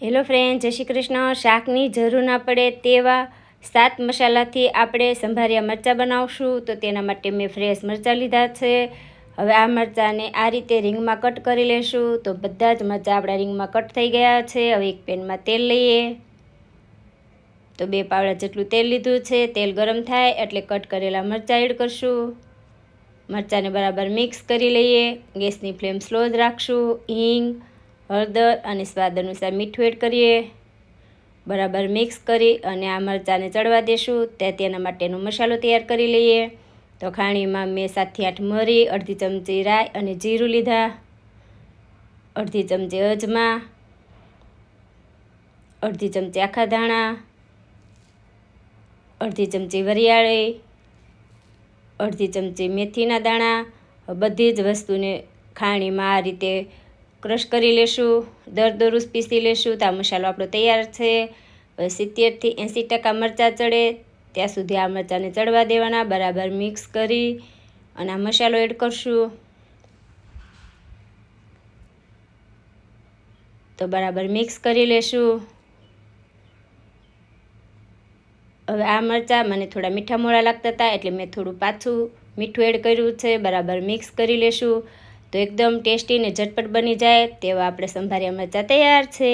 Hello friend, જય શ્રી કૃષ્ણ. શાકની જરૂર ના પડે તેવા 7 મસાલાથી આપણે સંભારિયા મરચાં બનાવશું. તો તેના માટે મેં ફ્રેશ મરચાં લીધા છે. હવે આ મરચાંને આ રીતે રીંગમાં કટ કરી લેશું. તો બધા જ મરચાં આપણા રીંગમાં કટ થઈ ગયા છે. હવે એક પેનમાં તેલ લઈએ. તો 2 પાવડા જેટલું તેલ લીધું છે. તેલ ગરમ થાય એટલે કટ કરેલા મરચાં એડ કરશું. મરચાંને બરાબર મિક્સ કરી લઈએ. ગેસની ફ્લેમ સ્લો જ રાખશું. હિંગ, હળદર અને સ્વાદ અનુસાર મીઠું એડ કરીએ. બરાબર મિક્સ કરી અને આ મરચાંને ચડવા દેશું. તેના માટેનો મસાલો તૈયાર કરી લઈએ. તો ખાણીમાં મેં 7 થી 8 મરી, અડધી ચમચી રાઈ અને જીરું લીધા, અડધી ચમચી અજમા, અડધી ચમચી આખા ધાણા, અડધી ચમચી વરિયાળી, અડધી ચમચી મેથીના દાણા. બધી જ વસ્તુને ખાણીમાં આ રીતે ક્રશ કરી લેશું. દરદરું પીસી લેશું. તો આ મસાલો આપણો તૈયાર છે. 70 થી 80% મરચાં ચડે ત્યાં સુધી આ મરચાંને ચડવા દેવાના. બરાબર મિક્સ કરી અને આ મસાલો એડ કરશું. તો બરાબર મિક્સ કરી લેશું. હવે આ મરચાં મને થોડા મીઠા મોળા લાગતા હતા એટલે મેં થોડું પાછું મીઠું એડ કર્યું છે. બરાબર મિક્સ કરી લેશું. તો એકદમ ટેસ્ટી ને ઝટપટ બની જાય તેવા આપણે સંભારિયા મરચાં તૈયાર છે.